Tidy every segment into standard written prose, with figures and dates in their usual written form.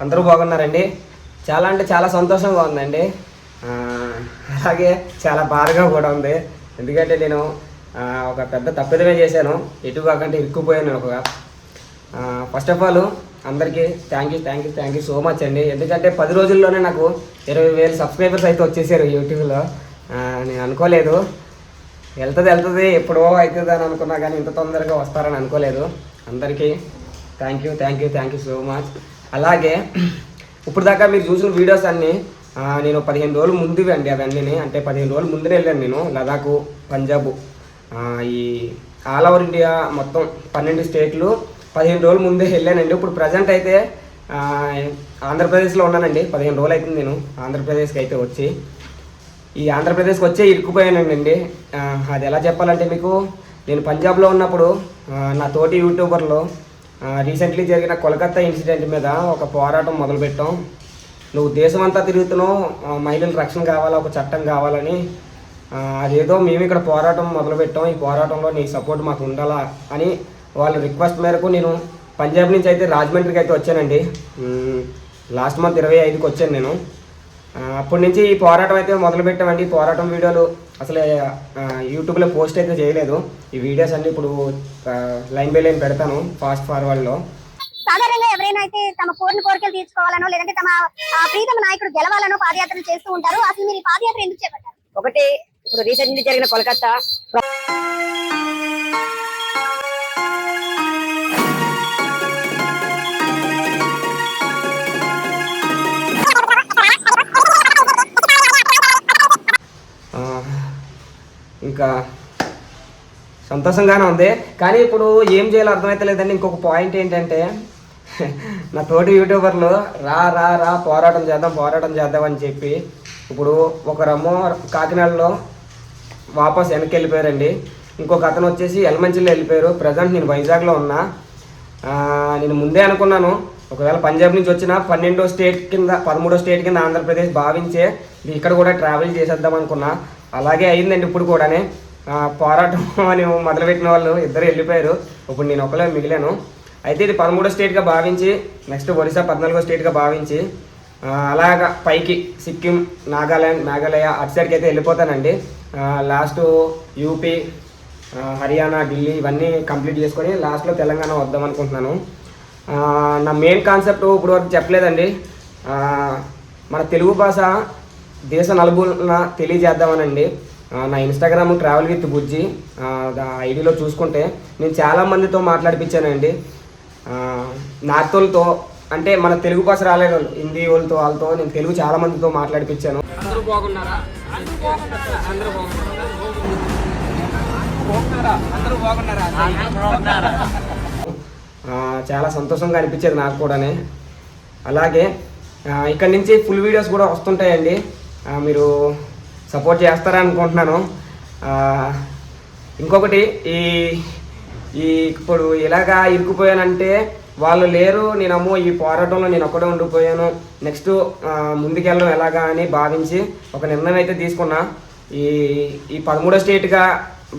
అందరూ బాగున్నారండి. చాలా అంటే చాలా సంతోషంగా ఉందండి. అలాగే చాలా బాధగా కూడా ఉంది. ఎందుకంటే నేను ఒక పెద్ద తప్పిదమే చేశాను. ఎటు కాకంటే ఇరుక్కుపోయాను ఒక. ఫస్ట్ ఆఫ్ ఆల్ అందరికీ థ్యాంక్ యూ సో మచ్ అండి. ఎందుకంటే 10 రోజుల్లోనే నాకు 20,000 సబ్స్క్రైబర్స్ అయితే వచ్చేసారు యూట్యూబ్లో. నేను అనుకోలేదు వెళ్తుంది ఎప్పుడో అవుతుంది అని అనుకున్నా, కానీ ఇంత తొందరగా వస్తారని అనుకోలేదు. అందరికీ థ్యాంక్ యూ సో మచ్. అలాగే ఇప్పుడు దాకా మీరు చూసిన వీడియోస్ అన్నీ నేను 15 రోజులు ముందువి అండి. అవన్నీ అంటే 15 రోజుల ముందునే వెళ్ళాను నేను లదాఖ్, పంజాబ్, ఈ ఆల్ ఓవర్ ఇండియా మొత్తం 12 స్టేట్లు 15 రోజుల ముందే వెళ్ళానండి. ఇప్పుడు ప్రజెంట్ అయితే ఆంధ్రప్రదేశ్లో ఉన్నానండి. 15 రోజులు అవుతుంది నేను ఆంధ్రప్రదేశ్కి అయితే వచ్చి. ఈ ఆంధ్రప్రదేశ్కి వచ్చే ఇరుక్కుపోయానండి. అది ఎలా చెప్పాలంటే మీకు, నేను పంజాబ్లో ఉన్నప్పుడు నా తోటి యూట్యూబర్లో రీసెంట్లీ జరిగిన కోల్కతా ఇన్సిడెంట్ మీద ఒక పోరాటం మొదలుపెట్టాం. నువ్వు దేశం అంతా తిరుగుతున్నావు, మహిళల రక్షణ కావాలా, ఒక చట్టం కావాలని. అదేదో మేము ఇక్కడ పోరాటం మొదలుపెట్టాం. ఈ పోరాటంలో నీ సపోర్ట్ మాకు ఉండాలా అని వాళ్ళ రిక్వెస్ట్ మేరకు నేను పంజాబ్ నుంచి అయితే రాజమండ్రికి అయితే వచ్చానండి. లాస్ట్ మంత్ 25కి వచ్చాను నేను. అప్పటి నుంచి ఈ పోరాటం అయితే మొదలుపెట్టామండి. పోరాటం వీడియోలు అసలు యూట్యూబ్లో పోస్ట్ అయితే చేయలేదు. ఈ వీడియోస్ అన్ని ఇప్పుడు లైన్ బై లైన్ పెడతాను ఫాస్ట్ ఫార్వర్డ్లో. సాధారణంగా ఎవరైనా అయితే తమ కోరికలు తీర్చుకోవాలనో లేదంటే తమ ప్రీతమ నాయకుడు గెలవాలనో పాదయాత్రలు చేస్తూ ఉంటారు. అసలు మీరు ఈ పాదయాత్ర ఎందుకు చేపట్టారు? ఒకటి, ఇప్పుడు రీసెంట్లీ జరిగిన కోల్కతా ఇంకా సంతోషంగానే ఉంది, కానీ ఇప్పుడు ఏం చేయాలో అర్థమైతే లేదండి. ఇంకొక పాయింట్ ఏంటంటే, నా తోటి యూట్యూబర్లు రా పోరాటం చేద్దాం అని చెప్పి ఇప్పుడు ఒకరేమో కాకినాడలో వాపస్ వెనక్కి వెళ్ళిపోయారండి. ఇంకొక అతను వచ్చేసి ఎల్మంచిలో వెళ్ళిపోయారు. ప్రజెంట్ నేను వైజాగ్లో ఉన్నా. నేను ముందే అనుకున్నాను, ఒకవేళ పంజాబ్ నుంచి వచ్చిన 13వ స్టేట్ కింద 13వ స్టేట్ కింద ఆంధ్రప్రదేశ్ భావించే ఇక్కడ కూడా ట్రావెల్ చేసేద్దాం అనుకున్నా. అలాగే అయిందండి. ఇప్పుడు కూడానే పోరాటం అని మొదలుపెట్టిన వాళ్ళు ఇద్దరు వెళ్ళిపోయారు. ఇప్పుడు నేను ఒకలే మిగిలాను. అయితే ఇది 13వ స్టేట్గా భావించి, నెక్స్ట్ ఒరిస్సా 14వ స్టేట్గా భావించి అలాగా పైకి సిక్కిం, నాగాల్యాండ్, మేఘాలయ అటు సైడ్కి అయితే వెళ్ళిపోతానండి. లాస్ట్ యూపీ, హర్యానా, ఢిల్లీ ఇవన్నీ కంప్లీట్ చేసుకొని లాస్ట్లో తెలంగాణ వద్దాం అనుకుంటున్నాను. నా మెయిన్ కాన్సెప్ట్ ఇప్పుడు వరకు చెప్పలేదండి. మన తెలుగు భాష దేశ నలుగురున తెలియజేద్దామనండి. నా ఇన్స్టాగ్రామ్ ట్రావెల్ విత్ బుజ్జి ఐడిలో చూసుకుంటే నేను చాలామందితో మాట్లాడిపించానండి. నార్త్ వాళ్ళతో, అంటే మన తెలుగు భాష రాలేని వాళ్ళు, హిందీ వాళ్ళతో నేను తెలుగు చాలామందితో మాట్లాడిపించాను. అందరూ బాగున్నారా? చాలా సంతోషంగా అనిపించేది నాకు కూడానే. అలాగే ఇక్కడ నుంచి ఫుల్ వీడియోస్ కూడా వస్తుంటాయండి. మీరు సపోర్ట్ చేస్తారా అనుకుంటున్నాను. ఇంకొకటి, ఈ ఇప్పుడు ఇలాగా ఇరుక్కుపోయానంటే వాళ్ళు లేరు, నేనమ్మో ఈ పోరాటంలో నేను ఒక్కడే ఉండిపోయాను, నెక్స్ట్ ముందుకెళ్ళడం ఎలాగా అని భావించి ఒక నిర్ణయం అయితే తీసుకున్నా. ఈ 13వ స్టేట్గా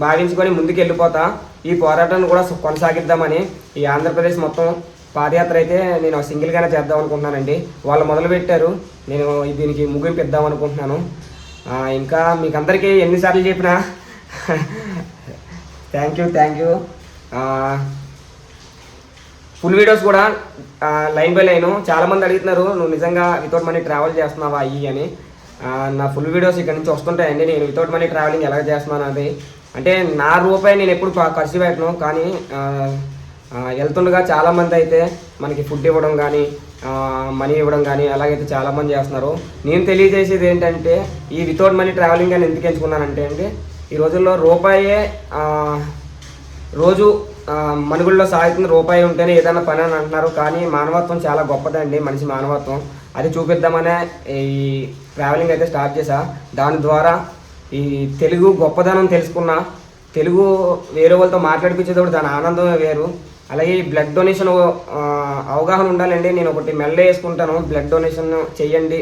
భావించుకొని ముందుకు వెళ్ళిపోతా. ఈ పోరాటాన్ని కూడా కొనసాగిద్దామని ఈ ఆంధ్రప్రదేశ్ మొత్తం పాదయాత్ర అయితే నేను సింగిల్గానే చేద్దాం అనుకుంటున్నానండి. వాళ్ళు మొదలుపెట్టారు, నేను దీనికి ముగింపు ఇద్దాం అనుకుంటున్నాను. ఇంకా మీకు అందరికీ ఎన్నిసార్లు చెప్పినా థ్యాంక్ యూ. ఫుల్ వీడియోస్ కూడా లైన్ బై లైన్ చాలామంది అడుగుతున్నారు, నువ్వు నిజంగా వితౌట్ మనీ ట్రావెల్ చేస్తున్నావా అని. నా ఫుల్ వీడియోస్ ఇక్కడ నుంచి వస్తుంటాయండి. నేను వితౌట్ మనీ ట్రావెలింగ్ ఎలా చేస్తున్నాను అది, అంటే నా రూపాయి నేను ఎప్పుడు ఖర్చు పెట్టను, కానీ వెళ్తుండగా చాలామంది అయితే మనకి ఫుడ్ ఇవ్వడం కానీ మనీ ఇవ్వడం కానీ అలాగైతే చాలామంది చేస్తున్నారు. నేను తెలియజేసేది ఏంటంటే, ఈ వితౌట్ మనీ ట్రావెలింగ్ అని ఎందుకు ఎంచుకున్నానంటే అండి, ఈ రోజుల్లో రూపాయే రోజు మనుగుల్లో సాగుతున్న రూపాయి ఉంటేనే ఏదైనా పని అని అంటున్నారు. కానీ మానవత్వం చాలా గొప్పదండి, మనిషి మానవత్వం. అది చూపిద్దామనే ఈ ట్రావెలింగ్ అయితే స్టార్ట్ చేశా. దాని ద్వారా ఈ తెలుగు గొప్పదనం తెలుసుకున్నా. తెలుగు వేరే వాళ్ళతో మాట్లాడిపించేటప్పుడు దాని ఆనందమే వేరు. అలాగే ఈ బ్లడ్ డొనేషన్ అవగాహన ఉండాలండి. నేను ఒకటి మెల్ల వేసుకుంటాను, బ్లడ్ డొనేషన్ చెయ్యండి,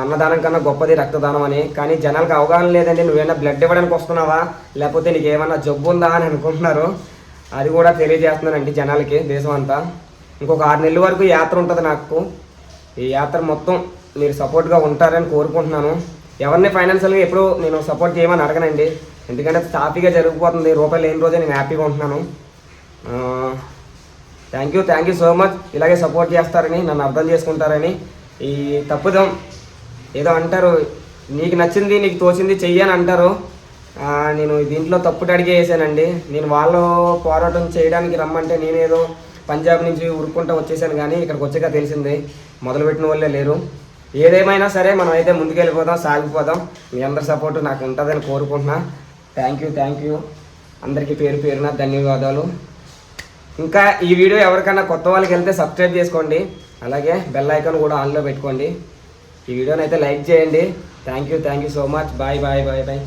అన్నదానం కన్నా గొప్పది రక్తదానం అని. కానీ జనాలకు అవగాహన లేదండి. నువ్వేమైనా బ్లడ్ ఇవ్వడానికి వస్తున్నావా, లేకపోతే నీకు ఏమన్నా జబ్బు ఉందా అని అనుకుంటున్నారు. అది కూడా తెలియజేస్తున్నానండి జనాలకి, దేశం అంతా. ఇంకొక 6 నెలల వరకు యాత్ర ఉంటుంది నాకు. ఈ యాత్ర మొత్తం మీరు సపోర్ట్గా ఉంటారని కోరుకుంటున్నాను. ఎవరిని ఫైనాన్షియల్గా ఎప్పుడూ నేను సపోర్ట్ చేయమని అడగనండి, ఎందుకంటే సాఫీగా జరిగిపోతుంది. రూపాయలు లేని రోజే నేను హ్యాపీగా ఉంటున్నాను. Thank you so much. ఇలాగే సపోర్ట్ చేస్తారని, నన్ను అర్థం చేసుకుంటారని. ఈ తప్పుదం ఏదో అంటారు, నీకు నచ్చింది నీకు తోచింది చెయ్యని అంటారు. నేను దీంట్లో తప్పుటి అడిగే వేసానండి. నేను వాళ్ళు పోరాటం చేయడానికి రమ్మంటే నేనేదో పంజాబ్ నుంచి ఉరుక్కుంటూ వచ్చేసాను, కానీ ఇక్కడికి వచ్చాక తెలిసింది మొదలుపెట్టిన వాళ్ళే లేరు. ఏదేమైనా సరే మనం అయితే ముందుకెళ్ళిపోదాం, సాగిపోదాం. మీ అందరి సపోర్టు నాకు ఉంటుందని కోరుకుంటున్నా. థ్యాంక్ యూ అందరికీ పేరు పేరున ధన్యవాదాలు. ఇంకా ఈ వీడియో ఎవరికైనా కొత్త వాళ్ళకి వెళ్తే సబ్స్క్రైబ్ చేసుకోండి, అలాగే బెల్ ఐకాన్ కూడా ఆన్లో పెట్టుకోండి. ఈ వీడియోని అయితే లైక్ చేయండి. Thank you so much. Bye.